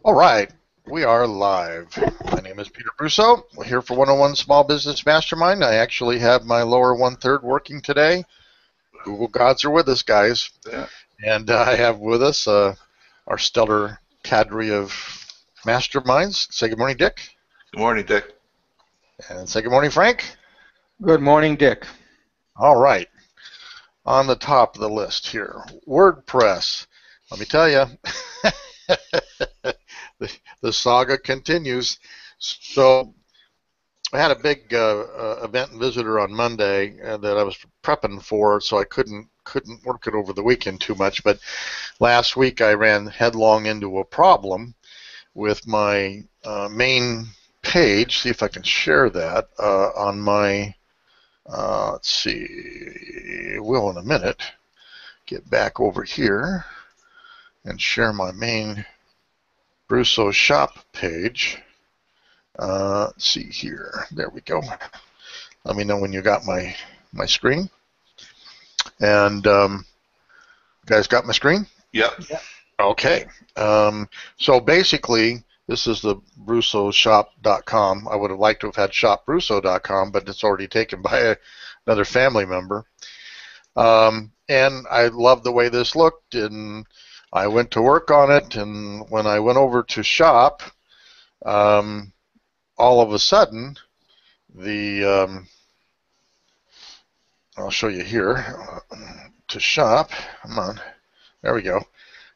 All right, we are live. My name is Peter Brusso. We're here for 101 Small Business Mastermind. I actually have my lower one-third working today. Google gods are with us, guys. Yeah. And I have with us our stellar cadre of masterminds. Say good morning, Dick. Good morning, Dick. And say good morning, Frank. Good morning, Dick. All right, on the top of the list here, WordPress. Let me tell you, the saga continues. So I had a big event and visitor on Monday that I was prepping for, so I couldn't work it over the weekend too much. But last week I ran headlong into a problem with my main page. See if I can share that on my. Let's see. Will in a minute. Get back over here and share my main Brusso shop page. Let's see here. There we go. Let me know when you got my screen. And you guys got my screen? Yep. Okay. So basically, this is the BrussoShop.com. I would have liked to have had ShopBrusso.com, but it's already taken by another family member. And I love the way this looked, and I went to work on it. And when I went over to shop, all of a sudden, I'll show you here to shop. Come on, there we go.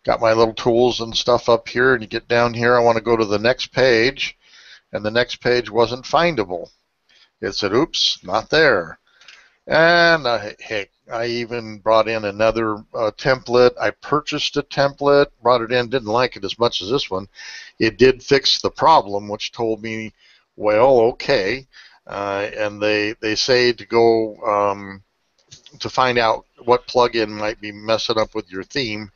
Got my little tools and stuff up here, and you get down here. I want to go to the next page, and the next page wasn't findable. It said, "Oops, not there." And heck, I even brought in another template. I purchased a template, brought it in, didn't like it as much as this one. It did fix the problem, which told me, well, okay. And they say to go to find out what plugin might be messing up with your theme,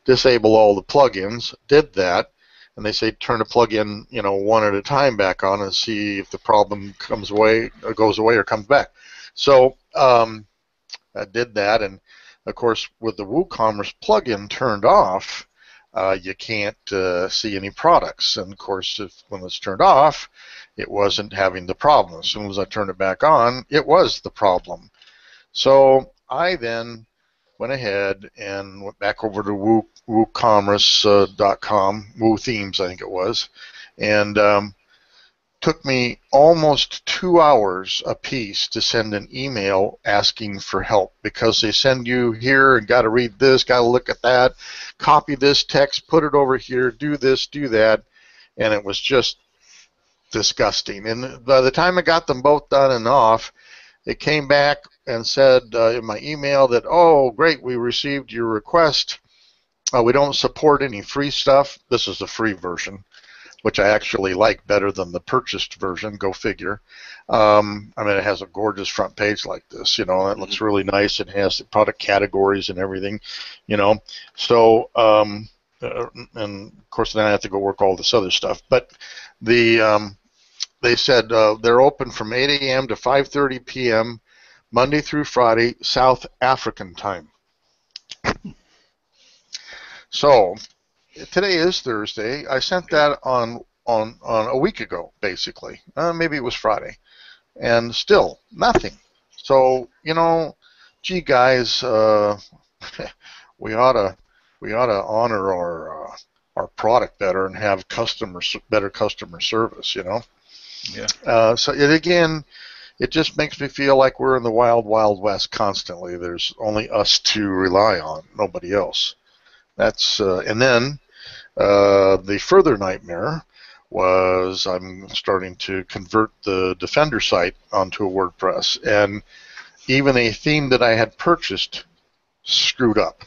disable all the plugins. Did that, and they say turn a plugin, one at a time back on and see if the problem comes away or goes away or comes back. So I did that, and of course with the WooCommerce plugin turned off, you can't see any products. And of course, when it's turned off, it wasn't having the problem. As soon as I turned it back on, it was the problem. So I then went ahead and went back over to WooCommerce.com, Woo Themes, I think it was, and took me almost 2 hours a piece to send an email asking for help, because they send you here and got to read this, got to look at that, copy this text, put it over here, do this, do that, and it was just disgusting. And by the time I got them both done and off, it came back and said in my email that, oh, great, we received your request. We don't support any free stuff. This is the free version, which I actually like better than the purchased version. Go figure. I mean, it has a gorgeous front page like this. It looks really nice. It has the product categories and everything. So and of course then I have to go work all this other stuff. But they said they're open from 8 a.m. to 5:30 p.m. Monday through Friday, South African time. So today is Thursday. I sent that on a week ago, basically. Maybe it was Friday, and still nothing. So gee, guys, we ought to honor our product better and have better customer service. Yeah. So it just makes me feel like we're in the wild, wild west constantly. There's only us to rely on, nobody else. That's and then the further nightmare was I'm starting to convert the Defender site onto a WordPress, and even a theme that I had purchased screwed up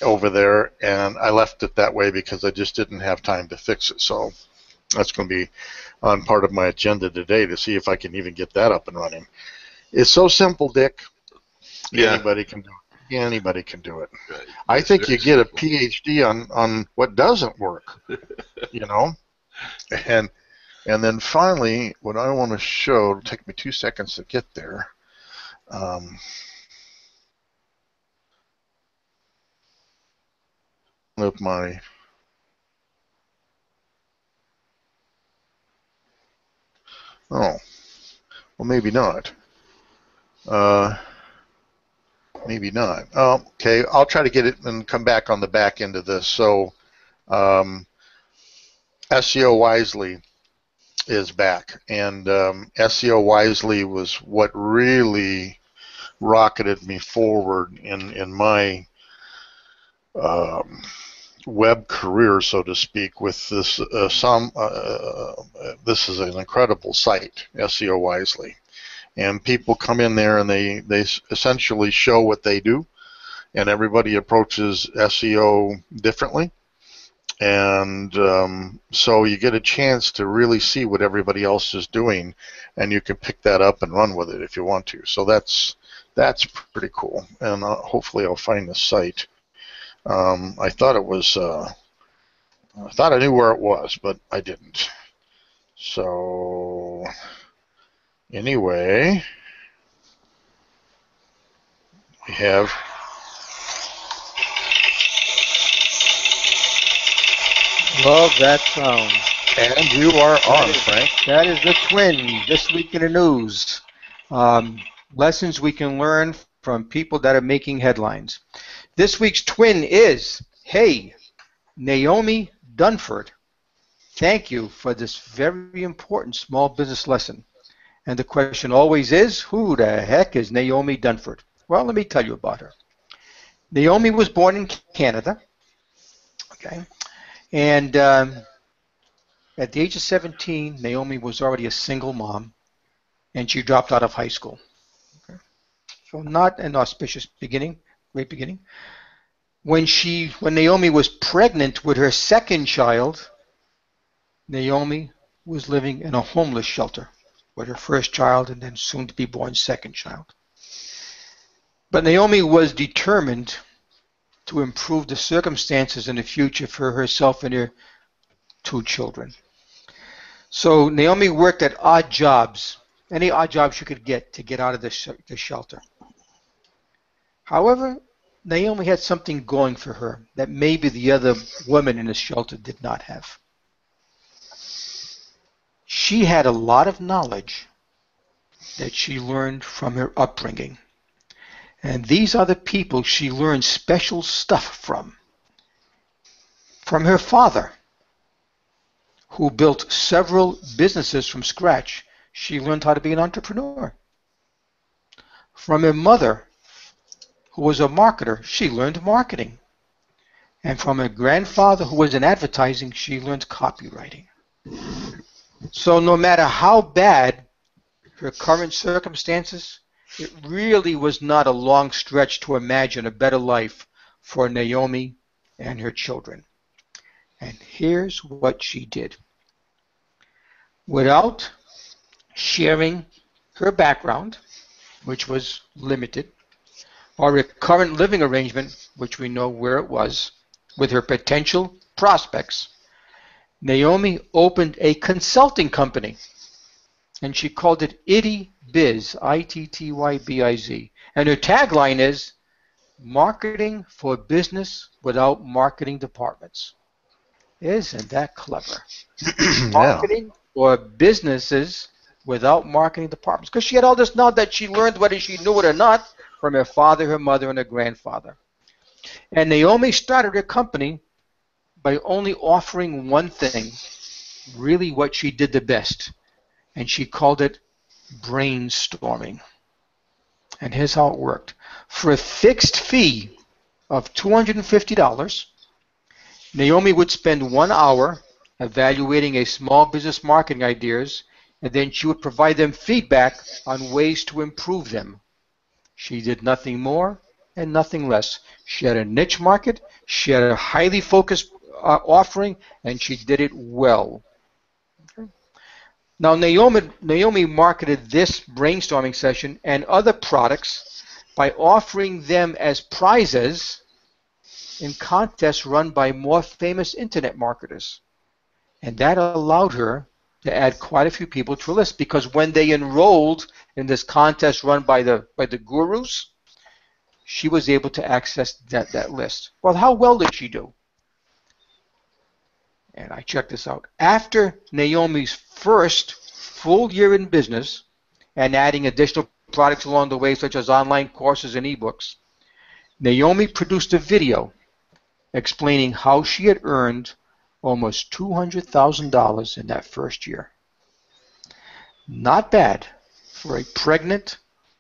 over there, and I left it that way because I just didn't have time to fix it. So that's going to be on part of my agenda today to see if I can even get that up and running. It's so simple, Dick. Yeah. Anybody can do it. Anybody can do it. Right. I It's think very you get a simple. PhD on what doesn't work, and then finally, what I want to show, it'll take me 2 seconds to get there. With my Oh, well, maybe not. Maybe not. Oh, okay, I'll try to get it and come back on the back end of this. So, SEO Wisely is back, and SEO Wisely was what really rocketed me forward in my web career, so to speak. With this, this is an incredible site, SEO Wisely, and people come in there and they essentially show what they do, and everybody approaches SEO differently. And so you get a chance to really see what everybody else is doing, and you can pick that up and run with it if you want to. So that's pretty cool, and hopefully I'll find the site. I thought it was, I thought I knew where it was, but I didn't. So anyway, we have Love that sound. And you are on, Frank. That is the twin, this week in the news. Lessons we can learn from people that are making headlines. This week's twin is, hey, Naomi Dunford. Thank you for this very important small business lesson. And the question always is, who the heck is Naomi Dunford? Well, let me tell you about her. Naomi was born in Canada. Okay. And at the age of 17, Naomi was already a single mom, and she dropped out of high school. Okay. So not an auspicious beginning, great beginning. When Naomi was pregnant with her second child, Naomi was living in a homeless shelter with her first child and then soon to be born second child. But Naomi was determined to improve the circumstances in the future for herself and her two children. So Naomi worked at odd jobs, any odd jobs she could get to get out of the shelter. However, Naomi had something going for her that maybe the other women in the shelter did not have. She had a lot of knowledge that she learned from her upbringing. And these are the people she learned special stuff from. From her father, who built several businesses from scratch, she learned how to be an entrepreneur. From her mother, who was a marketer, she learned marketing. And from her grandfather, who was in advertising, she learned copywriting. So no matter how bad her current circumstances, it really was not a long stretch to imagine a better life for Naomi and her children. And here's what she did. Without sharing her background, which was limited, or her current living arrangement, which we know where it was, with her potential prospects, Naomi opened a consulting company, and she called it Itty Biz, I-T-T-Y-B-I-Z. And her tagline is, marketing for business without marketing departments. Isn't that clever? Yeah. Marketing for businesses without marketing departments. Because she had all this knowledge that she learned, whether she knew it or not, from her father, her mother, and her grandfather. And Naomi started her company by only offering one thing, really what she did the best. And she called it brainstorming. And here's how it worked. For a fixed fee of $250, Naomi would spend 1 hour evaluating a small business marketing ideas, and then she would provide them feedback on ways to improve them. She did nothing more and nothing less. She had a niche market, she had a highly focused offering, and she did it well. Okay. Now Naomi marketed this brainstorming session and other products by offering them as prizes in contests run by more famous internet marketers. And that allowed her to add quite a few people to her list, because when they enrolled in this contest run by the gurus, she was able to access that list. Well, how well did she do? And I checked this out. After Naomi's first full year in business and adding additional products along the way, such as online courses and ebooks, Naomi produced a video explaining how she had earned almost $200,000 in that first year. Not bad for a pregnant,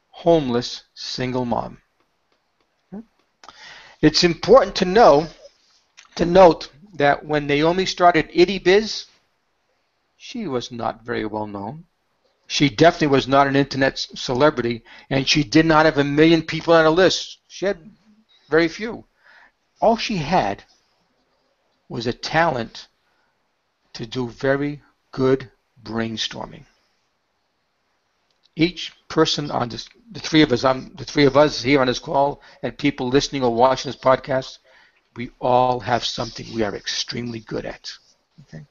homeless, single mom. It's important to note that when Naomi started Itty Biz, she was not very well known. She definitely was not an internet celebrity, and she did not have 1 million people on a list. She had very few. All she had was a talent to do very good brainstorming. Each person on this, the three of us here on this call, and people listening or watching this podcast, we all have something we are extremely good at. Okay?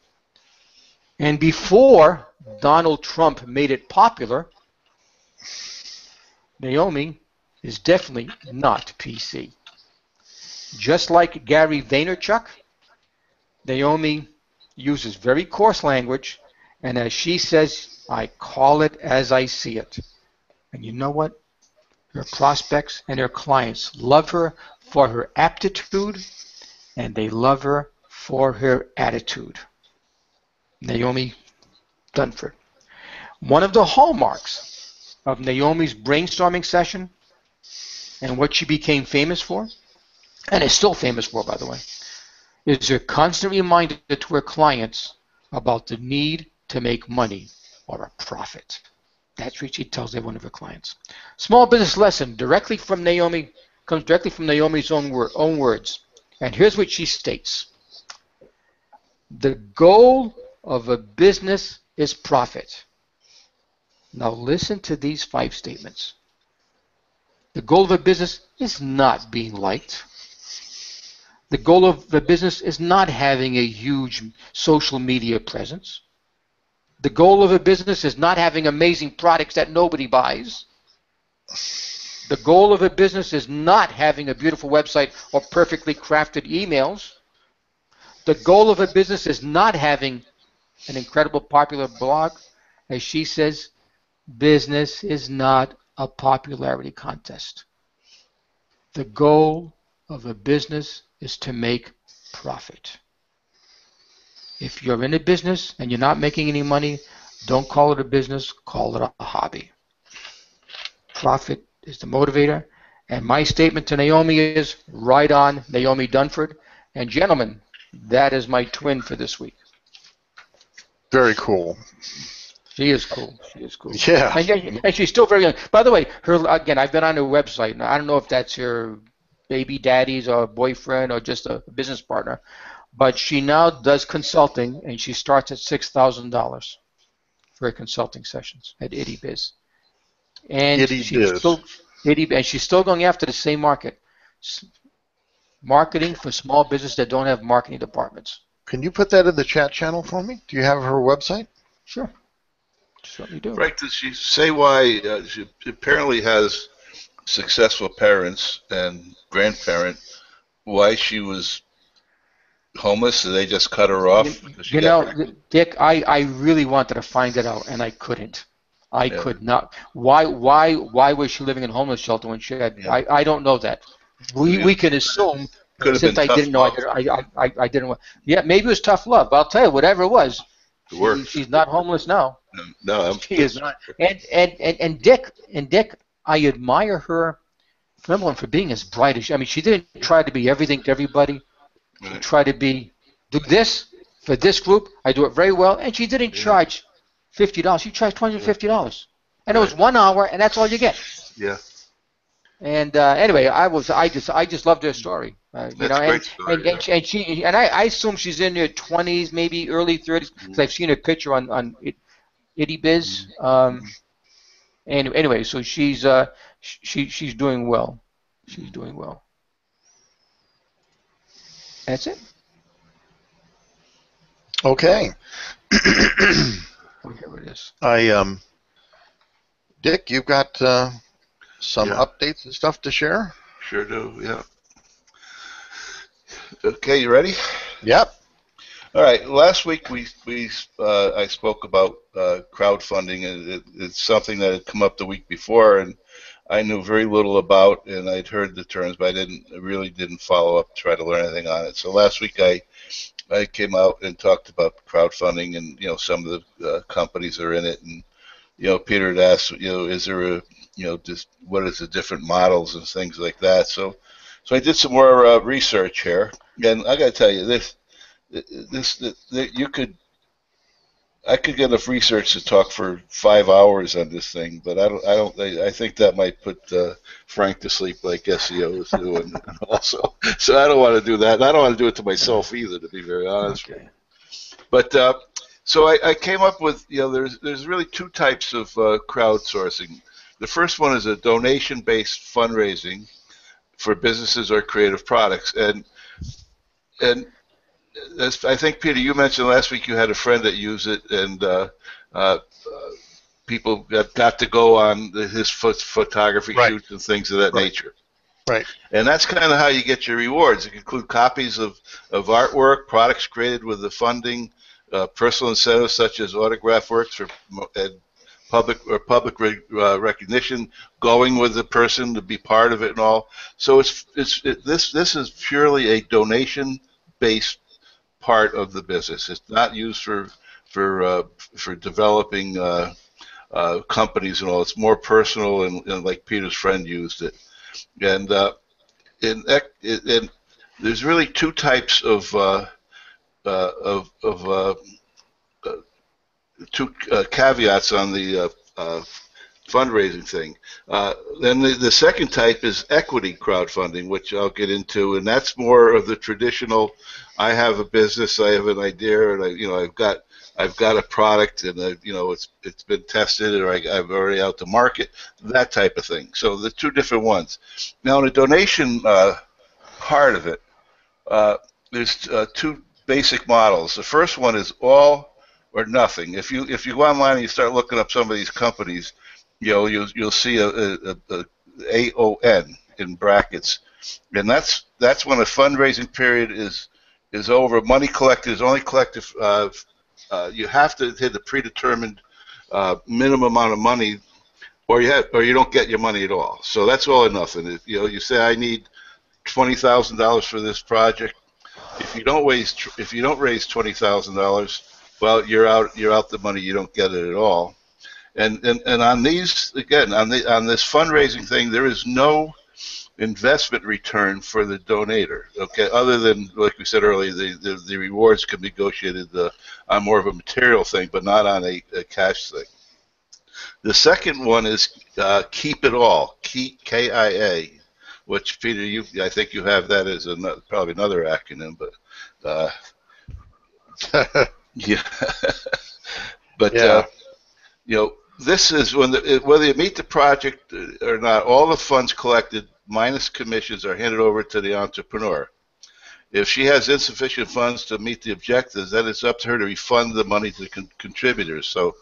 And before Donald Trump made it popular, Naomi is definitely not PC. Just like Gary Vaynerchuk, Naomi uses very coarse language, and as she says, I call it as I see it. And you know what? Her prospects and her clients love her for her aptitude, and they love her for her attitude. Naomi Dunford. One of the hallmarks of Naomi's brainstorming session and what she became famous for, and is still famous for, by the way, is her constant reminder to her clients about the need to make money or a profit. That's what she tells every one of her clients. Small business lesson directly from Naomi, comes directly from Naomi's own words. And here's what she states. The goal of a business is profit. Now listen to these 5 statements. The goal of a business is not being liked. The goal of the business is not having a huge social media presence. The goal of a business is not having amazing products that nobody buys. The goal of a business is not having a beautiful website or perfectly crafted emails. The goal of a business is not having an incredible popular blog. As she says, business is not a popularity contest. The goal of a business is to make profit. If you're in a business and you're not making any money, don't call it a business, call it a hobby. Profit is the motivator. And my statement to Naomi is, right on, Naomi Dunford. And gentlemen, that is my twin for this week. Very cool. She is cool. She is cool. Yeah. And she's still very young. By the way, I've been on her website. And I don't know if that's her baby daddy's or boyfriend or just a business partner. But she now does consulting, and she starts at $6,000 for her consulting sessions at Itty Biz. And she's still going after the same market. Marketing for small business that don't have marketing departments. Can you put that in the chat channel for me? Do you have her website? Sure. Certainly do. Right. Does she say why she apparently has successful parents and grandparent, why she was homeless? So they just cut her off? You know, Dick, I really wanted to find it out, and I couldn't. I could not. Why was she living in a homeless shelter when she had? Yeah. I don't know that. We can assume, since I didn't know, I didn't know. Yeah, maybe it was tough love. But I'll tell you, whatever it was, she's not homeless now. No, she is not. And Dick, I admire her, number one, for being as bright as she. I mean, she didn't try to be everything to everybody. She tried to do this for this group. I do it very well, and she didn't charge $50. She charged $250, and it was 1 hour, and that's all you get. Yeah. And anyway, I just loved her story. That's a great story. I assume she's in her 20s, maybe early 30s, because I've seen her picture on Itty Biz. And anyway, so she's doing well. She's doing well. That's it. Okay. Whatever it is. Dick, you've got some updates and stuff to share? Sure do, yeah. Okay, you ready? Yep. All right. Last week I spoke about crowdfunding, and it's something that had come up the week before, and I knew very little about, and I'd heard the terms, but I really didn't follow up to try to learn anything on it. So last week I came out and talked about crowdfunding, and some of the companies that are in it, and Peter had asked, is there a just what is the different models and things like that. So I did some more research here, and I got to tell you you could I could get enough research to talk for 5 hours on this thing, but I think that might put Frank to sleep like SEO is doing also. So I don't want to do that. And I don't want to do it to myself either, to be very honest with you. But so I came up with, there's really two types of crowdsourcing. The first one is a donation-based fundraising for businesses or creative products, and I think, Peter, you mentioned last week you had a friend that used it, and people got to go on his photography shoots and things of that nature. Right. And that's kind of how you get your rewards. It include copies of artwork, products created with the funding, personal incentives such as autograph works for public recognition, going with the person to be part of it and all. So this is purely a donation-based part of the business. It's not used for developing companies and all. It's more personal, and like Peter's friend used it. And there's really two types of two caveats on the fundraising thing. Then the second type is equity crowdfunding, which I'll get into, and that's more of the traditional. I have a business, I have an idea, and I've got a product, and it's been tested, or I'm already out to market, that type of thing. So the two different ones. Now, in the donation part of it, there's two basic models. The first one is all or nothing. If you go online and you start looking up some of these companies, you'll see a AON in brackets, and that's when a fundraising period is over. Money collected is only collected. You have to hit a predetermined minimum amount of money, or you don't get your money at all. So that's all or nothing. If you say I need $20,000 for this project, if you don't raise $20,000, well, you're out the money. You don't get it at all. And on these, again, on this fundraising thing, there is no investment return for the donator. Okay, other than, like we said earlier, the rewards can be negotiated on more of a material thing, but not on a cash thing. The second one is keep it all, KIA, which, Peter, I think you have that as probably another acronym, but yeah. But yeah. This is whether you meet the project or not, all the funds collected minus commissions are handed over to the entrepreneur. If she has insufficient funds to meet the objectives, then it's up to her to refund the money to contributors. So,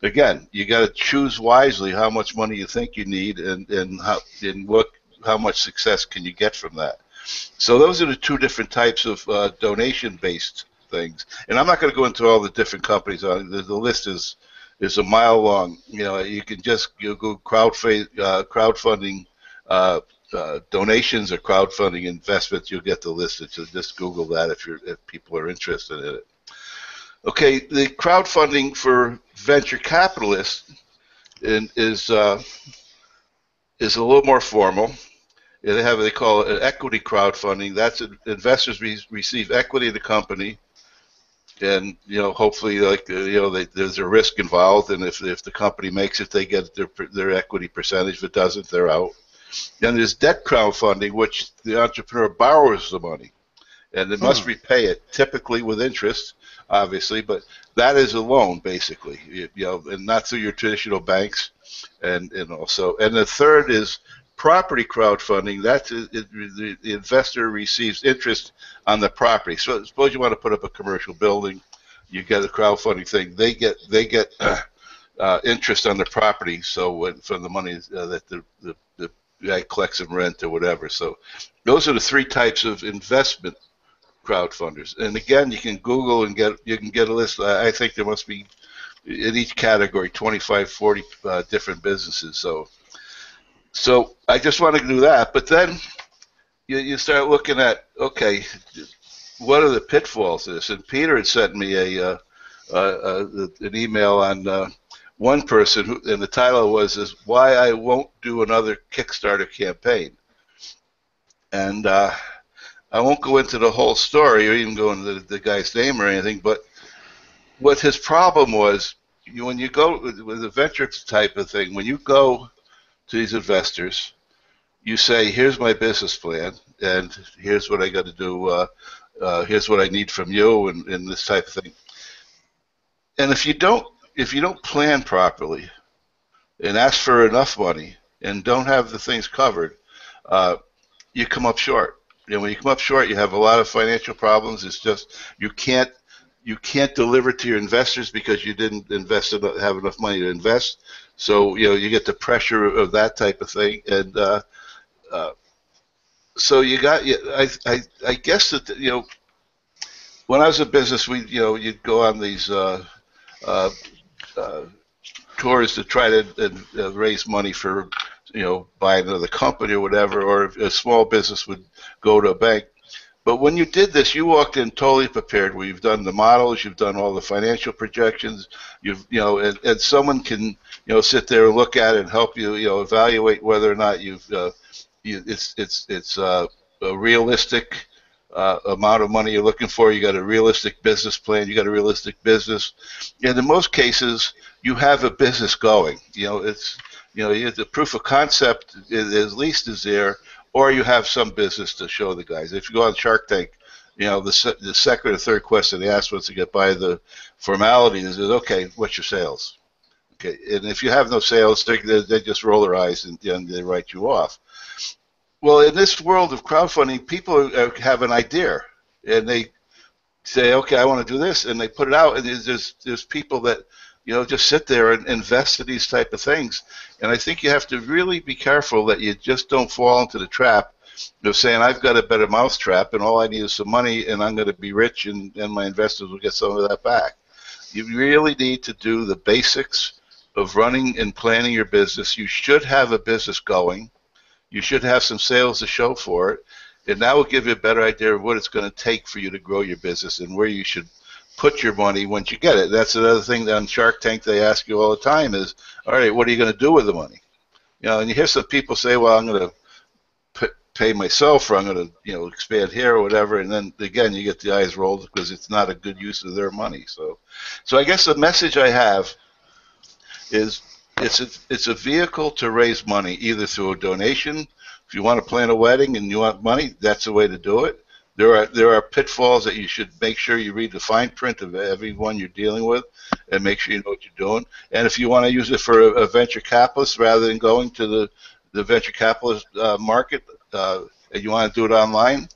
again, you got to choose wisely how much money you think you need, and how much success can you get from that. So those are the two different types of donation-based things. And I'm not going to go into all the different companies. The list is a mile long. You can just Google crowdfunding donations or crowdfunding investments. You'll get the list. So just Google that if people are interested in it. Okay, the crowdfunding for venture capitalists is a little more formal. They call it equity crowdfunding. That's investors receive equity in the company, and hopefully, there's a risk involved, and if the company makes it, they get their equity percentage. If it doesn't, they're out. Then there's debt crowdfunding, which the entrepreneur borrows the money, and they must repay it, typically with interest, obviously, but that is a loan basically, and not through your traditional banks, and the third is property crowdfunding. That's the investor receives interest on the property. So suppose you want to put up a commercial building, you get a crowdfunding thing. They get interest on the property. So from the money that the guy collects in rent or whatever. So those are the three types of investment crowdfunders. And again, you can Google and get a list. I think there must be in each category 25, 40 different businesses. So I just want to do that. But then you start looking at, okay, what are the pitfalls of this? And Peter had sent me an email on one person, and the title was "Why I Won't Do Another Kickstarter Campaign." And I won't go into the whole story or even go into the guy's name or anything, but what his problem was, when you go with a venture type of thing, when you go to these investors, you say, here's my business plan, and here's what I got to do, here's what I need from you, and this type of thing. And if you don't plan properly and ask for enough money and don't have the things covered, you come up short. And when you come up short, you have a lot of financial problems. It's just you can't deliver to your investors because you didn't have enough money to invest. So you get the pressure of that type of thing, and so you got. I guess that when I was in business, you'd go on these tours to try to raise money for buying another company or whatever, or a small business would go to a bank. But when you did this, you walked in totally prepared. Where you've done the models, you've done all the financial projections, and someone can sit there and look at it and help you evaluate whether or not it's a realistic amount of money you're looking for. You got a realistic business plan. You got a realistic business, and in most cases, you have a business going. The proof of concept at least is there. Or you have some business to show the guys. If you go on Shark Tank, the second or third question they ask once they get by the formalities is, okay, what's your sales? Okay, and if you have no sales, they just roll their eyes and they write you off. Well, in this world of crowdfunding, people have an idea, and they say, okay, I want to do this, and they put it out, and there's people that just sit there and invest in these type of things. And I think you have to really be careful that you just don't fall into the trap of saying, I've got a better mousetrap, and all I need is some money, and I'm going to be rich, and my investors will get some of that back. You really need to do the basics of running and planning your business. You should have a business going. You should have some sales to show for it, and that will give you a better idea of what it's going to take for you to grow your business and where you should put your money once you get it. That's another thing that on Shark Tank they ask you all the time is, all right, what are you going to do with the money? And you hear some people say, well, I'm going to pay myself, or I'm going to expand here or whatever, and then again you get the eyes rolled because it's not a good use of their money. So I guess the message I have is it's a vehicle to raise money, either through a donation. If you want to plan a wedding and you want money, that's the way to do it. There are pitfalls that you should make sure you read the fine print of everyone you're dealing with and make sure you know what you're doing. And if you want to use it for a venture capitalist rather than going to the venture capitalist market and you want to do it online,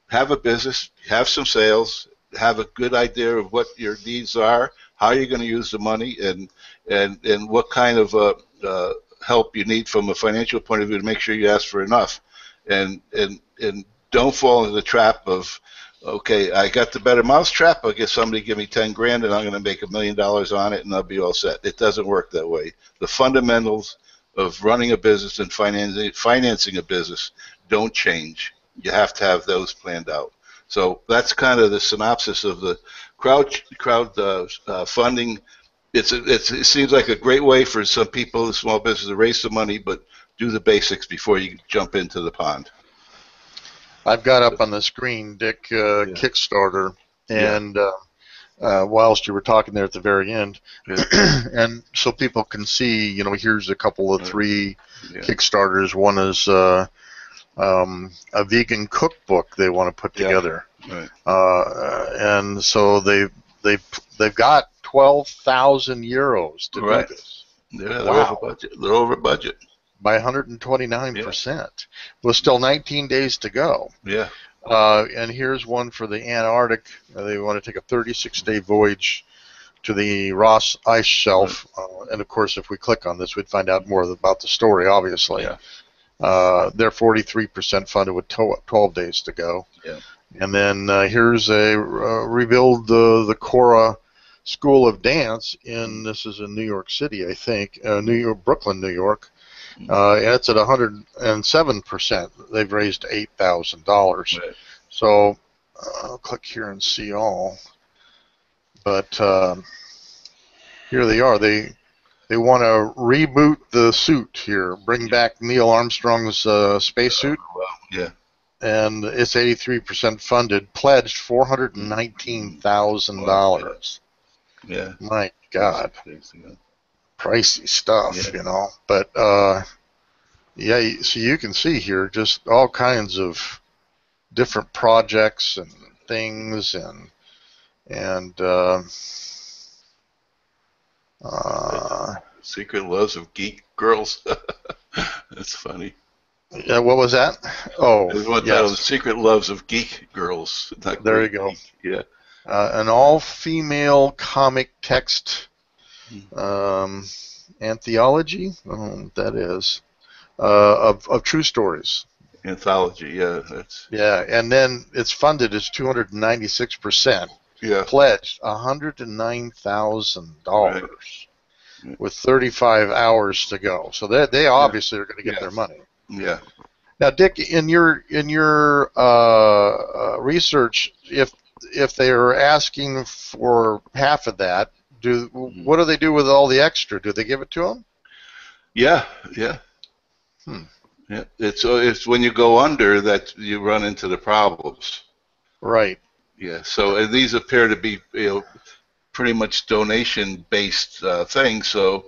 have a business, have some sales, have a good idea of what your needs are, how you're going to use the money, and what kind of help you need from a financial point of view to make sure you ask for enough. And don't fall into the trap of, okay, I got the better mousetrap. I'll get somebody to give me 10 grand and I'm going to make $1 million on it and I'll be all set. It doesn't work that way. The fundamentals of running a business and financing a business don't change. You have to have those planned out. So that's kind of the synopsis of the crowd funding. It seems like a great way for some people, small business, to raise some money, but do the basics before you jump into the pond. I've got up on the screen, Dick, Kickstarter, and whilst you were talking there at the very end, and so people can see, here's a couple of three Kickstarters. One is a vegan cookbook they want to put together, and so they've got 12,000 euros to do this. Yeah, wow. They're over budget. By 129%. With still 19 days to go. Yeah. And here's one for the Antarctic. They want to take a 36-day voyage to the Ross ice shelf. And of course, if we click on this, we'd find out more about the story, obviously. Yeah. They're 43% funded with 12 days to go. Yeah. And then here's a rebuild the Cora School of Dance this is in New York City, I think, Brooklyn, New York. And it's at 107%. They've raised $8,000. Right. So I'll click here and see all. But here they are. They want to reboot the suit here, bring back Neil Armstrong's spacesuit. Yeah. And it's 83% funded, pledged $419,000. Yeah. My God. Pricey stuff, Yeah. But yeah, so you can see here just all kinds of different projects and things and Secret Loves of Geek Girls. That's funny. Yeah, what was that? Oh, yes. The Secret Loves of Geek Girls. There you go. Geek. Yeah. An all-female comic text anthology. I don't know what that is. Of true stories. Anthology, yeah. Yeah, and then it's funded as 296%. Yeah. Pledged $109,000 right. with 35 hours to go. So they obviously are going to get their money. Yeah. Now, Dick, in your research, if they are asking for half of that, what do they do with all the extra? Do they give it to them? Yeah. Yeah. Yeah. It's when you go under that you run into the problems. Right. Yeah. So these appear to be pretty much donation-based things. So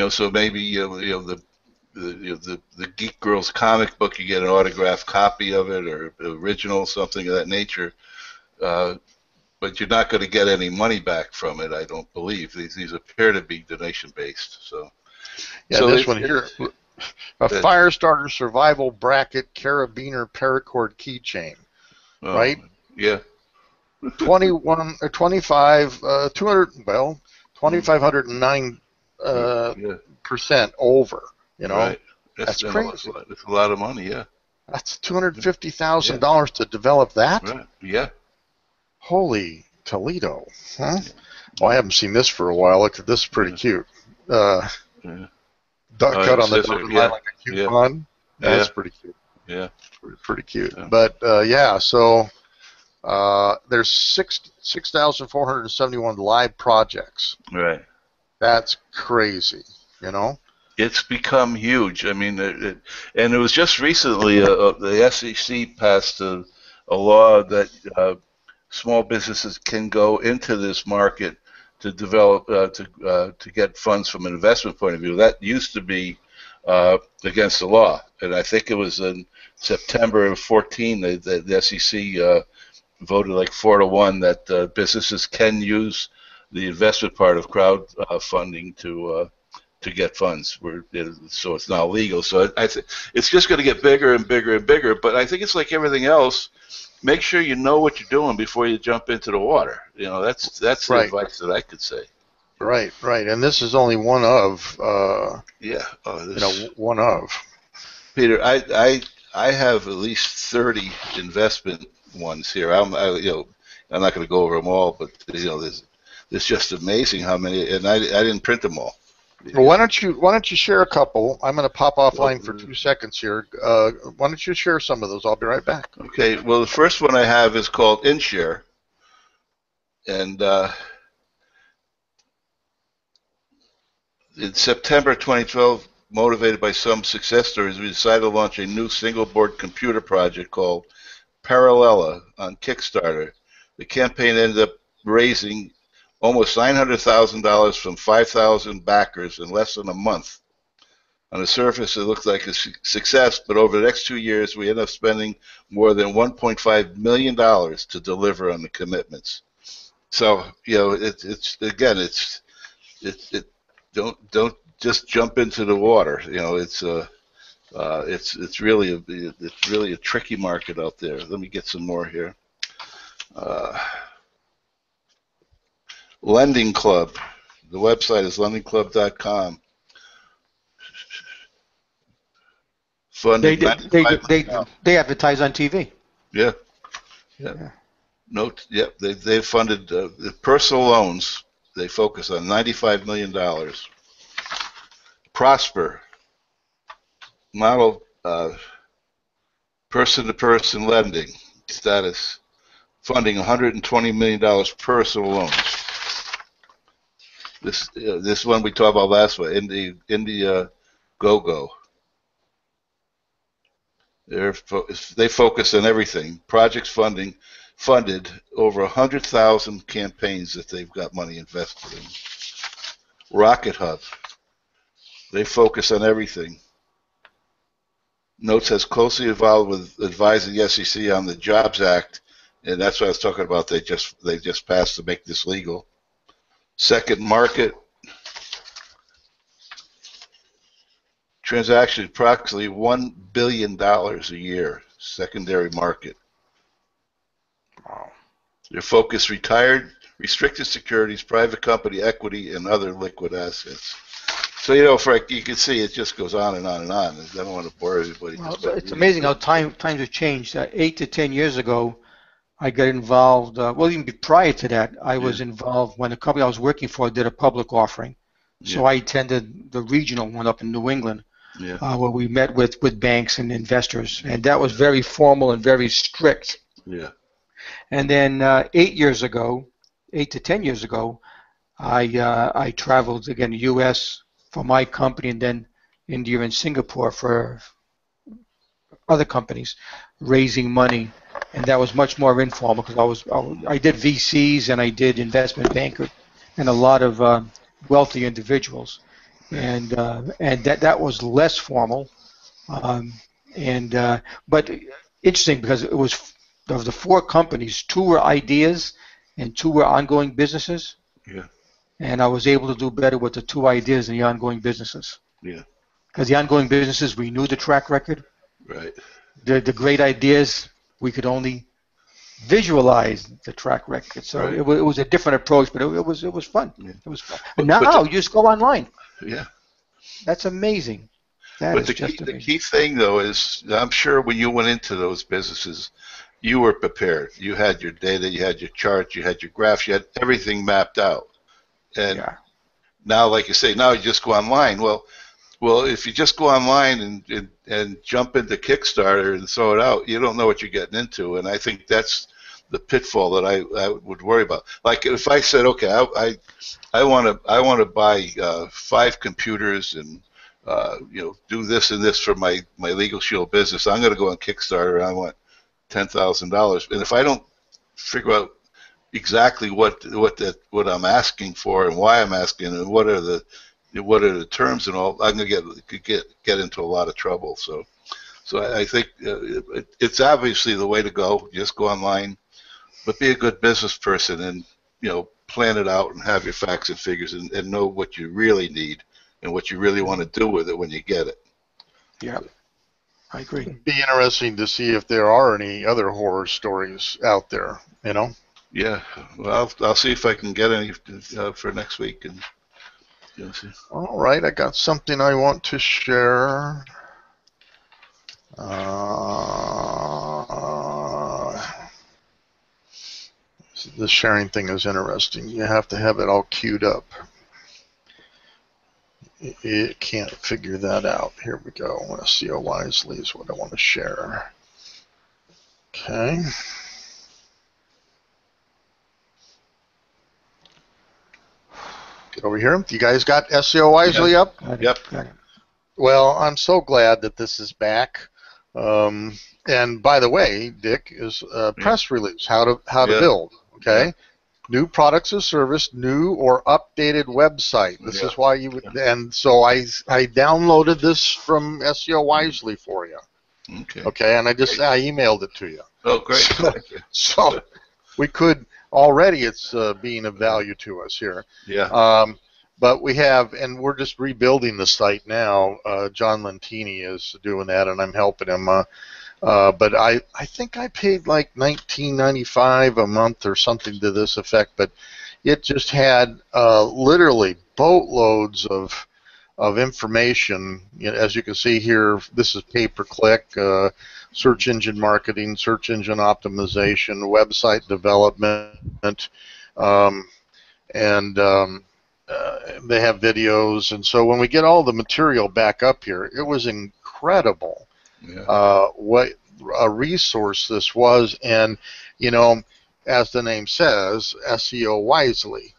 so maybe the Geek Girls comic book, you get an autographed copy of it or original, something of that nature. But you're not going to get any money back from it, I don't believe. These appear to be donation-based. So yeah, so this one here, a Firestarter survival bracket carabiner paracord keychain, right? Yeah. 2,509 percent over. Right. That's crazy. That's a lot of money. Yeah. That's $250,000 to develop that. Right. Yeah. Holy Toledo, huh? Well, I haven't seen this for a while. Look, this is pretty cute. Duck cut on the line like a coupon. That's pretty cute. Yeah. Pretty cute. Yeah. But so there's 6,471 live projects. Right. That's crazy. It's become huge. I mean, and it was just recently the SEC passed a law that small businesses can go into this market to develop to get funds from an investment point of view. That used to be against the law, and I think it was in September of 14 the SEC voted like 4-1 that businesses can use the investment part of crowdfunding to get funds. So it's now legal. So it's just going to get bigger and bigger and bigger. But I think it's like everything else. Make sure you know what you're doing before you jump into the water. That's the advice that I could say. Right. And this is only one of. One of. Peter, I have at least 30 investment ones here. I'm not going to go over them all, but it's just amazing how many, and I didn't print them all. Well, why don't you share a couple? I'm going to pop offline for 2 seconds here. Why don't you share some of those? I'll be right back. Okay. Well, the first one I have is called InShare, and in September 2012, motivated by some success stories, we decided to launch a new single-board computer project called Parallella on Kickstarter. The campaign ended up raising almost $900,000 from 5,000 backers in less than a month. On the surface, it looked like a success, but over the next 2 years, we ended up spending more than $1.5 million to deliver on the commitments. So, don't just jump into the water. It's really a tricky market out there. Let me get some more here. Lending Club. The website is lendingclub.com. Funding they advertise on TV. Yeah. Yep. Yeah. Note. Yep. They funded the personal loans. They focus on $95 million. Prosper model person-to-person lending status, funding $120 million personal loans. This one we talked about last one, India Go. They focus on everything. Projects funded over 100,000 campaigns that they've got money invested in. Rocket Hub. They focus on everything. Notes has closely involved with advising the SEC on the Jobs Act, and that's what I was talking about. They just passed to make this legal. Second Market. Transaction approximately $1 billion a year. Secondary market. Wow. Their focus: retired, restricted securities, private company equity, and other liquid assets. So, you can see it just goes on and on and on. I don't want to bore everybody. Well, it's amazing how times have changed. 8 to 10 years ago, I got involved. Well, even prior to that, I was involved when the company I was working for did a public offering. So I attended the regional one up in New England, where we met with banks and investors, and that was very formal and very strict. Yeah. And then 8 to 10 years ago, I traveled again to the U.S. for my company, and then India and Singapore for other companies, raising money, and that was much more informal because I did VCs and I did investment bankers and a lot of wealthy individuals, and that was less formal, but interesting because it was of the four companies, two were ideas and two were ongoing businesses. Yeah. And I was able to do better with the two ideas and the ongoing businesses. Yeah. Because the ongoing businesses, we knew the track record. Right. The great ideas, we could only visualize the track record. So right. it was a different approach, but it was fun. Yeah. It was fun. And now you just go online. Yeah. That's amazing. But the key thing, though, is I'm sure when you went into those businesses, you were prepared. You had your data, you had your charts, you had your graphs, you had everything mapped out. And now, like you say, now you just go online. Well, if you just go online and jump into Kickstarter and throw it out, you don't know what you're getting into. And I think that's the pitfall that I would worry about. Like if I said, okay, I want to buy 5 computers and do this and this for my Legal Shield business. I'm going to go on Kickstarter and I want $10,000. And if I don't figure out exactly what I'm asking for and why I'm asking and what are the terms and all, I'm going to get into a lot of trouble. So I think it's obviously the way to go. Just go online, but be a good business person and plan it out and have your facts and figures and know what you really need and what you really want to do with it when you get it. Yeah, I agree. It'd be interesting to see if there are any other horror stories out there. Yeah, well, I'll see if I can get any for next week. And see. All right, I got something I want to share. The sharing thing is interesting. You have to have it all queued up. It can't figure that out. Here we go. I want to see how wisely is what I want to share. Okay. Get over here. You guys got SEO Wisely up? Yep. Well, I'm so glad that this is back. And by the way, Dick, is a press release, how to build. Okay. Yeah. New products or service, new or updated website. This is why you would. And so I downloaded this from SEO Wisely for you. Okay. Okay, and I emailed it to you. Oh, great. So we could already. It's being of value to us here. Yeah. But we have, and we're just rebuilding the site now. John Lentini is doing that, and I'm helping him. But I think I paid like $19.95 a month or something to this effect. But it just had literally boatloads of of information. As you can see here, this is pay-per-click, search engine marketing, search engine optimization, website development, um, and they have videos. And so when we get all the material back up here, it was incredible what a resource this was. And, as the name says, SEO wisely.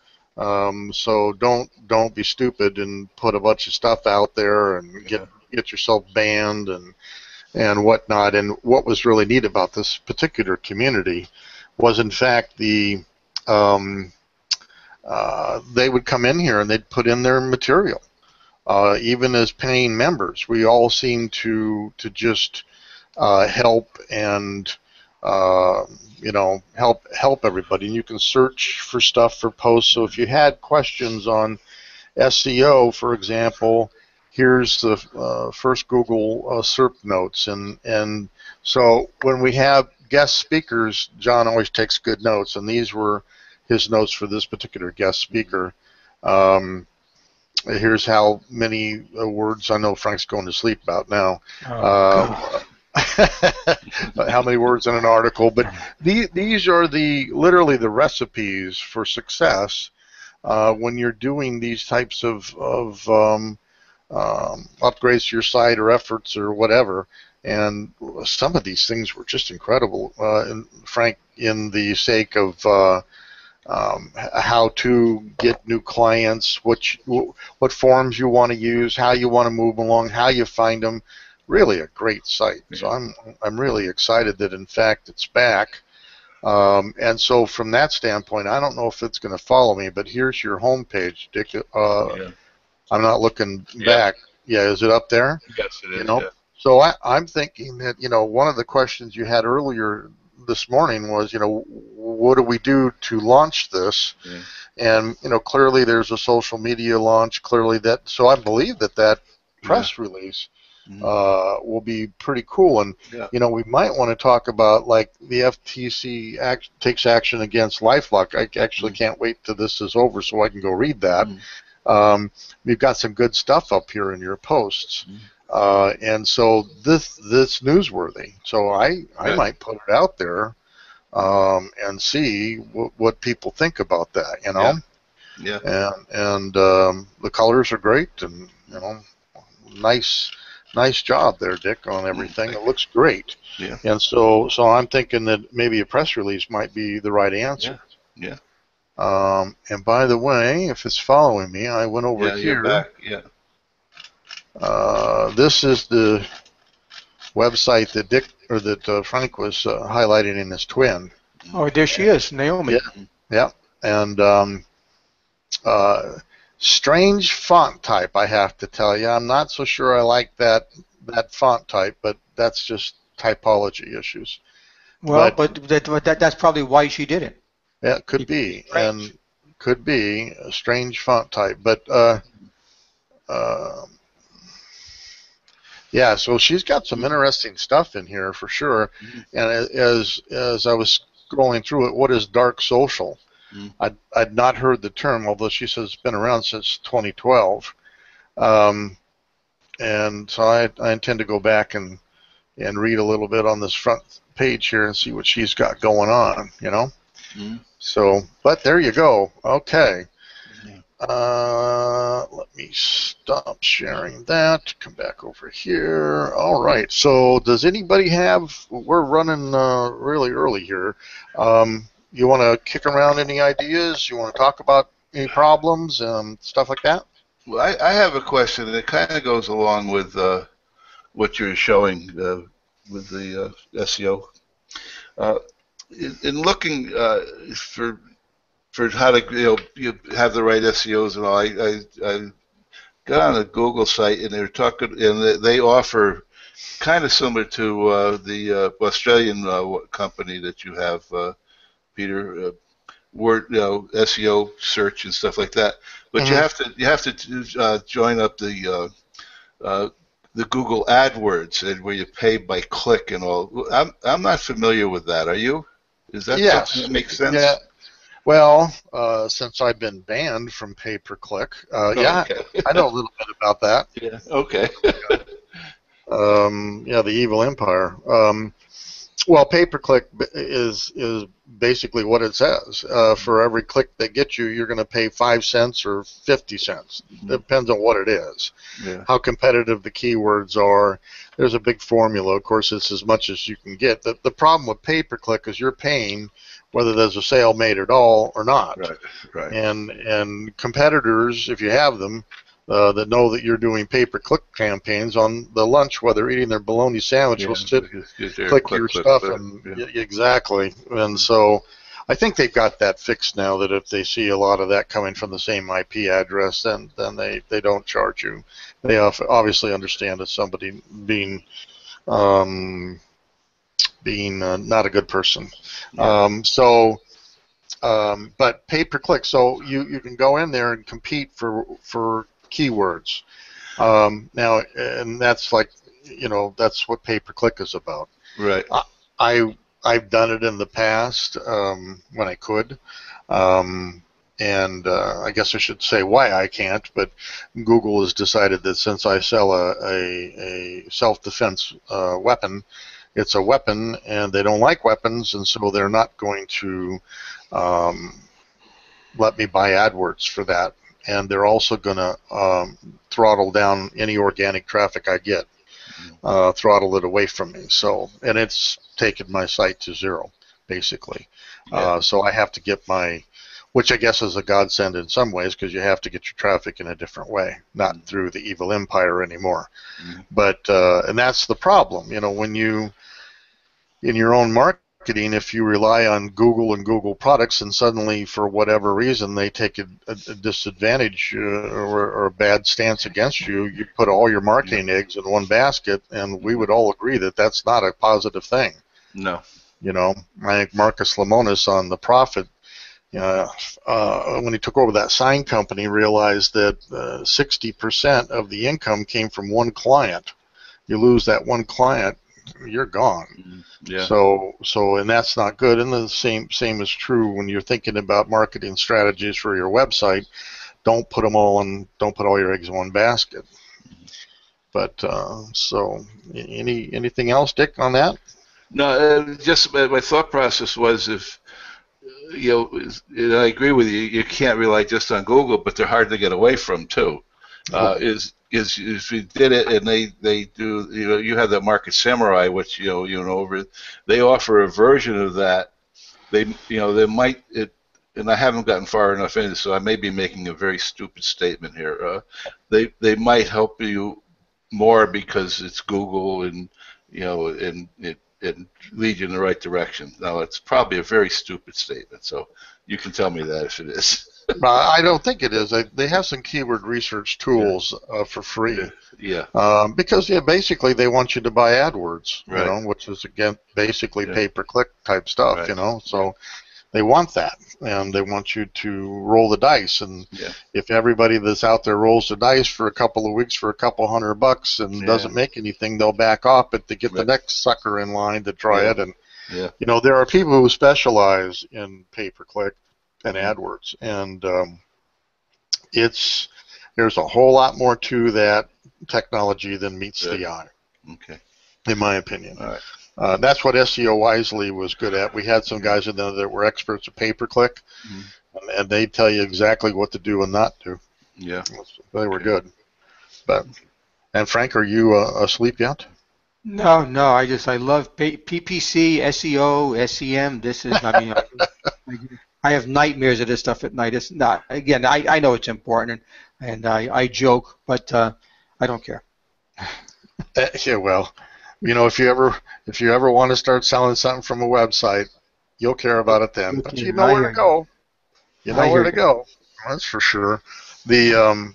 So don't be stupid and put a bunch of stuff out there and get yourself banned and whatnot. And what was really neat about this particular community was, in fact, they would come in here and they'd put in their material. Even as paying members, we all seem to just help and help everybody. And you can search for stuff for posts. So if you had questions on SEO, for example, here's the first Google SERP notes. And so when we have guest speakers, John always takes good notes, and these were his notes for this particular guest speaker. Here's how many words, I know Frank's going to sleep about now. How many words in an article, but these are literally the recipes for success when you're doing these types of upgrades to your site or efforts or whatever. And some of these things were just incredible, and Frank, in the sake of how to get new clients, what forms you want to use, how you want to move along, how you find them. Really a great site. So I'm really excited that, in fact, it's back. And so from that standpoint, I don't know if it's going to follow me, but here's your homepage, Dick. I'm not looking back. Yeah, is it up there? Yes, it is. Yeah. So I'm thinking that, one of the questions you had earlier this morning was, what do we do to launch this? And, clearly there's a social media launch, so I believe that press release will be pretty cool. And, we might want to talk about, like, the FTC takes action against LifeLock. I actually can't wait till this is over so I can go read that. We've got some good stuff up here in your posts. And so this newsworthy. So I might put it out there and see what people think about that, And the colors are great, and nice job there, Dick, on everything. It looks great. Yeah. And so I'm thinking that maybe a press release might be the right answer. Yeah. And by the way, if it's following me, I went over here. You're back. Yeah. This is the website that Frank was highlighting in his twin. Oh, there she is, Naomi. Yeah. And strange font type, I have to tell you. I'm not so sure I like that font type, but that's just typology issues. Well, but that's probably why she did it. Yeah, could be, and could be a strange font type, but yeah. So she's got some interesting stuff in here for sure. And as I was scrolling through it, what is dark social? I'd not heard the term, although she says it's been around since 2012. And so I intend to go back and read a little bit on this front page here and see what she's got going on, So, but there you go. Okay. Let me stop sharing that. Come back over here. All right. So does anybody we're running really early here. You want to kick around any ideas? You want to talk about any problems and stuff like that? Well, I have a question that kind of goes along with what you're showing with the SEO. In looking for how to you have the right SEOs and all, I got on a Google site and they're talking, and they offer kind of similar to the Australian company that you have, Peter, word SEO search and stuff like that. But you have to join up the Google AdWords, and where you pay by click and all. I'm not familiar with that. Are you? Is that something that makes sense? Yeah. Well, since I've been banned from pay-per-click, Oh, yeah, okay. I know a little bit about that. Yeah. Okay. Yeah, the evil empire. Well, pay-per-click is basically what it says. For every click they get you, you're going to pay 5 cents or 50 cents. Depends on what it is. Yeah. How competitive the keywords are. There's a big formula. Of course, it's as much as you can get. The problem with pay-per-click is you're paying whether there's a sale made at all or not. Right. Right. And competitors, if you have them, that know that you're doing pay-per-click campaigns on the lunch while they're eating their bologna sandwich, Yeah. will sit, Get there. click Click. your Click. stuff, Click. and Yeah. exactly. And so I think they've got that fixed now, that if they see a lot of that coming from the same IP address, then they don't charge you. They obviously understand that somebody um, being not a good person. Yeah. But pay per click, so you can go in there and compete for keywords. Now, and that's like, that's what pay per click is about. Right. I I've done it in the past when I could, and I guess I should say why I can't. But Google has decided that since I sell a self-defense weapon, it's a weapon, and they don't like weapons, and so they're not going to um, let me buy AdWords for that. And they're also going to throttle down any organic traffic I get, throttle it away from me. So, and it's taken my site to zero, basically. Yeah. So I have to get which I guess is a godsend in some ways, because you have to get your traffic in a different way, not through the evil empire anymore. But and that's the problem, when you in your own marketing, if you rely on Google and Google products, and suddenly for whatever reason they take a disadvantage or a bad stance against you, you put all your marketing eggs in one basket, and we would all agree that that's not a positive thing. No. I think Marcus Lemonis on The Profit, when he took over that sign company, realized that 60% of the income came from one client. You lose that one client, you're gone. Yeah. So and that's not good. And the same is true when you're thinking about marketing strategies for your website. Don't put all your eggs in one basket. But so anything else, Dick, on that? No, just my thought process was, if I agree with you. You can't rely just on Google, but they're hard to get away from too. Is if we did it, and they do, you have the Market Samurai, which over, they offer a version of that. They might and I haven't gotten far enough into this, so I may be making a very stupid statement here. They might help you more because it's Google, and and it lead you in the right direction. Now, it's probably a very stupid statement, so you can tell me that if it is. I don't think it is. They have some keyword research tools for free. Yeah. Because basically they want you to buy AdWords, Right. Which is again basically Yeah. pay-per-click type stuff, Right. So they want that, and they want you to roll the dice. And if everybody that's out there rolls the dice for a couple of weeks for a couple $100 and doesn't make anything, they'll back off, but they get the next sucker in line to try it. And there are people who specialize in pay-per-click and AdWords, and there's a whole lot more to that technology than meets the eye. Okay. In my opinion. All right. That's what SEO Wisely was good at. We had some guys in there that were experts at pay-per-click, and they tell you exactly what to do and not do. Yeah. They were good. And Frank, are you asleep yet? No, I love PPC, SEO, SEM. I have nightmares of this stuff at night. It's not, again, I know it's important, and I joke, but I don't care. Yeah, well, if you ever want to start selling something from a website, you'll care about it then. But you know where to go. You know where to go. That's for sure. The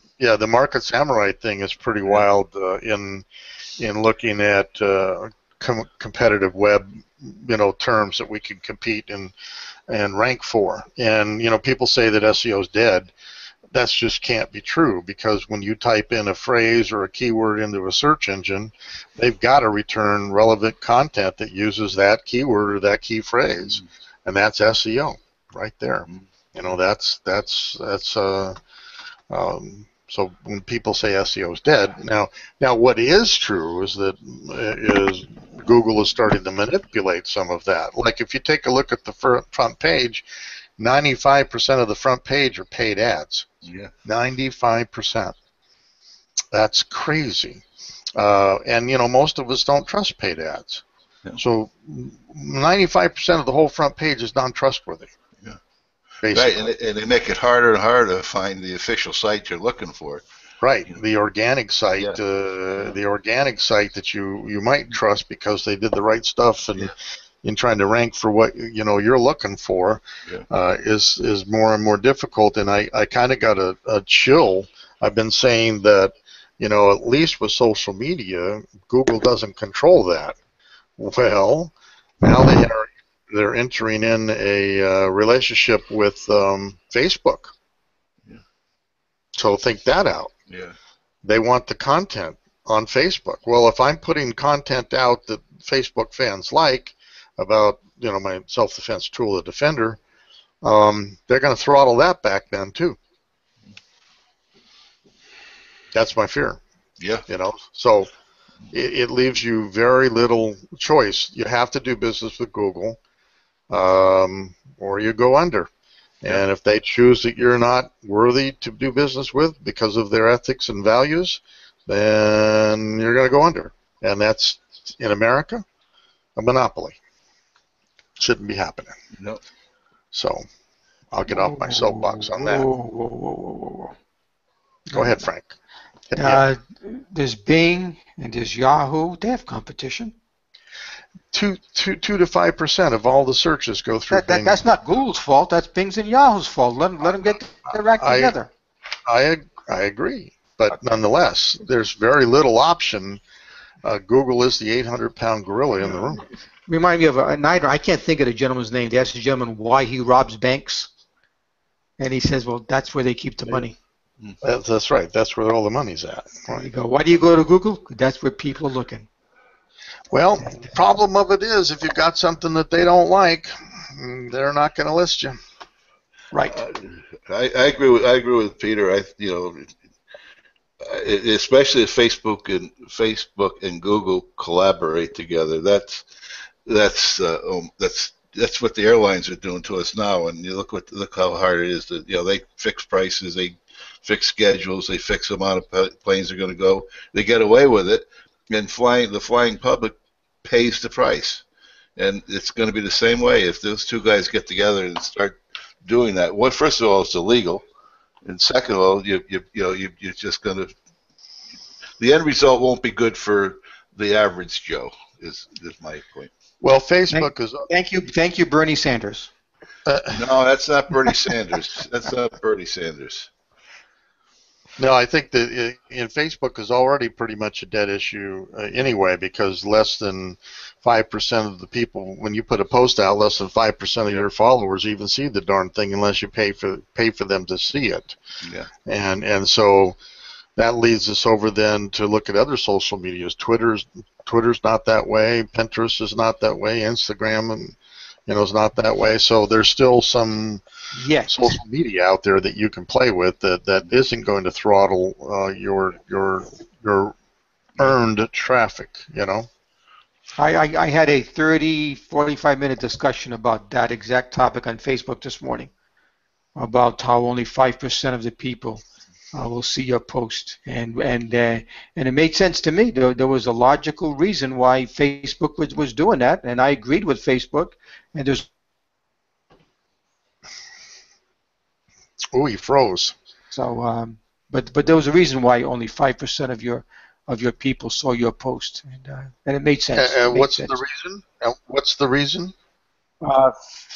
Market Samurai thing is pretty wild in looking at competitive web terms that we can compete and rank for. And people say that SEO is dead. That just can't be true, because when you type in a phrase or a keyword into a search engine, they've got to return relevant content that uses that keyword or that key phrase, and that's SEO right there. So when people say SEO is dead, now what is true is that Google is starting to manipulate some of that. Like if you take a look at the front page, 95% of the front page are paid ads. Yeah. 95%. That's crazy. And most of us don't trust paid ads. Yeah. So 95% of the whole front page is non-trustworthy. Yeah. Basically. Right, and they make it harder and harder to find the official site you're looking for. Right, the organic site, Yeah. the organic site that you might trust because they did the right stuff and in trying to rank for what you're looking for, is more and more difficult. And I kind of got a chill. I've been saying that at least with social media, Google doesn't control that. Well, now they're entering in a relationship with Facebook. Yeah. So think that out. Yeah. They want the content on Facebook. Well, if I'm putting content out that Facebook fans like about my self-defense tool, the Defender, they're going to throttle that back then too. That's my fear. Yeah. So it leaves you very little choice. You have to do business with Google, or you go under. And if they choose that you're not worthy to do business with because of their ethics and values, then you're going to go under. And that's, in America, a monopoly. Shouldn't be happening. No. So I'll get off my soapbox on that. Whoa. Go ahead, Frank. There's Bing and there's Yahoo. They have competition. 2 to 5% of all the searches go through Bing. That's not Google's fault. That's Bing's and Yahoo's fault. Let them get their act together. I agree, but nonetheless, there's very little option. Google is the 800-pound gorilla in the room. Remind me of a night. I can't think of the gentleman's name. They asked the gentleman why he robs banks, and he says, "Well, that's where they keep the money." That's right. That's where all the money's at. There you go. Why do you go to Google? That's where people are looking. Well, the problem of it is if you've got something that they don't like, they're not going to list you. Right. I agree with Peter. Especially if Facebook and Google collaborate together. That's what the airlines are doing to us now. And you look how hard it is that they fix prices, they fix schedules, they fix the amount of planes are going to go. They get away with it, and the flying public pays the price. And it's going to be the same way if those two guys get together and start doing that. Well, first of all, it's illegal, and second of all, you're just going to. The end result won't be good for the average Joe. Is my point. Well, Facebook is. Thank you, Bernie Sanders. No, that's not Bernie Sanders. That's not Bernie Sanders. No, I think that Facebook is already pretty much a dead issue anyway, because less than 5% of the people, when you put a post out, less than 5% of your followers even see the darn thing unless you pay for them to see it. Yeah. And so that leads us over then to look at other social medias. Twitter's not that way. Pinterest is not that way. Instagram and is not that way. So there's still some social media out there that you can play with that isn't going to throttle your earned traffic. I had a 45-minute discussion about that exact topic on Facebook this morning, about how only 5% of the people will see your post, and it made sense to me. There was a logical reason why Facebook was doing that, and I agreed with Facebook. And there's he froze. So, but there was a reason why only 5% of your people saw your post, and it made sense. What's the reason? What's the reason?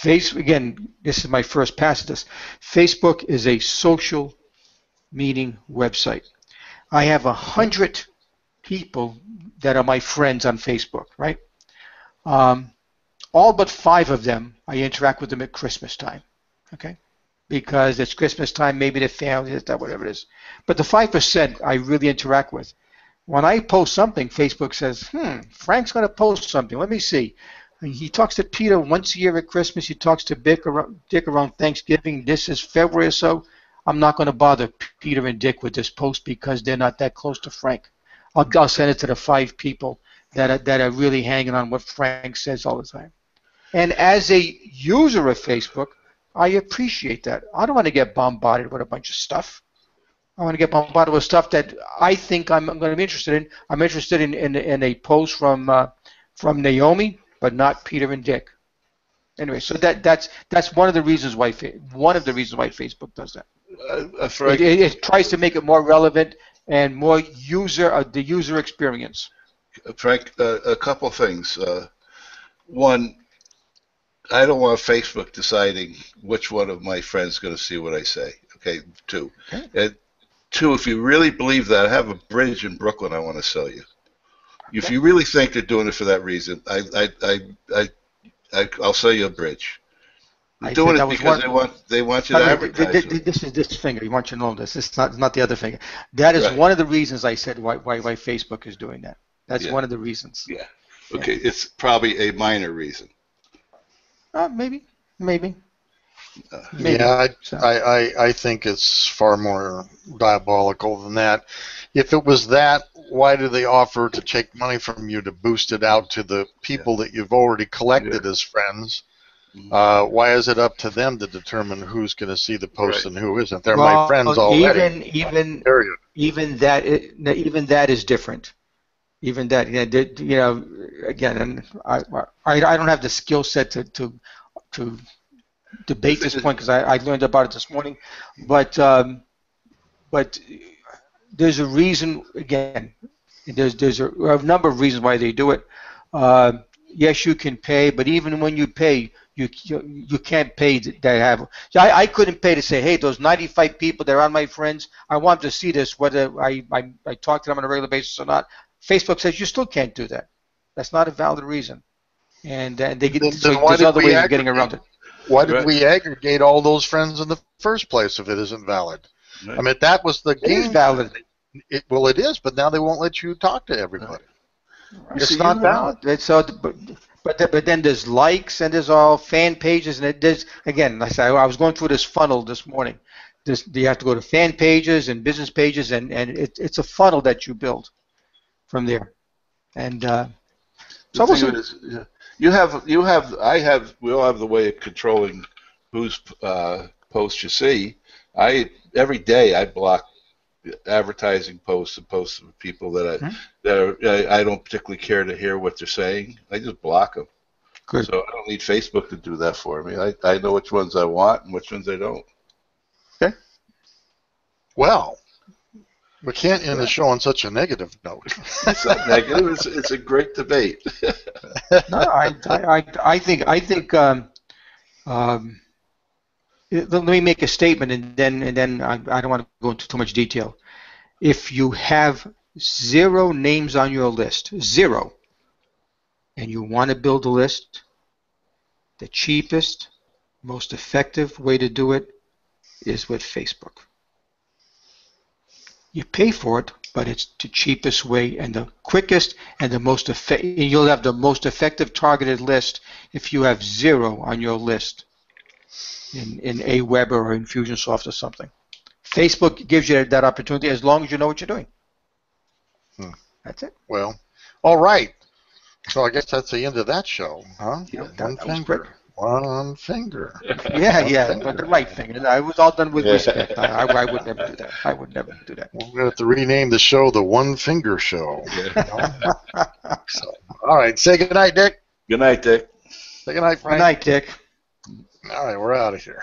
Again, this is my first pass at this. Facebook is a social meeting website. I have 100 people that are my friends on Facebook, right? All but 5 of them, I interact with them at Christmas time, okay? Because it's Christmas time, maybe the family, whatever it is. But the 5% I really interact with. When I post something, Facebook says, Frank's going to post something. Let me see. He talks to Peter once a year at Christmas. He talks to Dick around Thanksgiving. This is February or so. I'm not going to bother Peter and Dick with this post because they're not that close to Frank. I'll send it to the 5 people that are really hanging on what Frank says all the time. And as a user of Facebook, I appreciate that. I don't want to get bombarded with a bunch of stuff. I want to get bombarded with stuff that I think I'm going to be interested in. I'm interested in a post from Naomi, but not Peter and Dick. Anyway, so that's one of the reasons why Facebook does that. It tries to make it more relevant and more the user experience. Frank, a couple things. One, I don't want Facebook deciding which one of my friends is going to see what I say. Okay, 2. Okay. And 2, if you really believe that, I have a bridge in Brooklyn I want to sell you. If you really think they're doing it for that reason, I'll sell you a bridge. They're doing it because they want you to advertise. This is this finger. You want you to know this. It's not the other finger. That is one of the reasons I said why Facebook is doing that. That's one of the reasons. Yeah. Okay. It's probably a minor reason. Maybe. Yeah, I think it's far more diabolical than that. If it was that, why do they offer to take money from you to boost it out to the people that you've already collected as friends? Why is it up to them to determine who's going to see the post and who isn't? They're my friends already. Even that is different. Even that, again, and I don't have the skill set to debate this point because I learned about it this morning, but there's a reason. Again, there's a number of reasons why they do it. Yes, you can pay, but even when you pay, you can't pay to have. I couldn't pay to say, hey, those 95 people, they're on my friends. I want them to see this, whether I talk to them on a regular basis or not. Facebook says you still can't do that. That's not a valid reason, and they get there's other ways of getting around it. Why did we aggregate all those friends in the first place if it isn't valid? Right. I mean, that was the game. It is valid. Well, it is, but now they won't let you talk to everybody. It's not valid. But then there's likes and there's all fan pages and there's again. Like I said, I was going through this funnel this morning. You have to go to fan pages and business pages and it's a funnel that you build from there. And we all have the way of controlling whose posts you see. Every day I block advertising posts and posts of people that I don't particularly care to hear what they're saying. I just block them. Good. So I don't need Facebook to do that for me. I know which ones I want and which ones I don't. Okay. Well, we can't end the show on such a negative note. It's not negative. It's a great debate. No, I think. Let me make a statement, and then I don't want to go into too much detail. If you have 0 names on your list, 0, and you want to build a list, the cheapest, most effective way to do it is with Facebook. You pay for it, but it's the cheapest way and the quickest and the most effective. You'll have the most effective targeted list if you have 0 on your list in Aweber or Infusionsoft or something. Facebook gives you that opportunity as long as you know what you're doing. That's it. Well, all right. So I guess that's the end of that show, huh? Yeah, One finger. One finger. Yeah, but the right thing. I was all done with respect. I would never do that. I would never do that. We're going to have to rename the show the One Finger Show. So, all right. Say good night, Dick. Good night, Dick. Say good night, Frank. Good night, Dick. All right, we're out of here.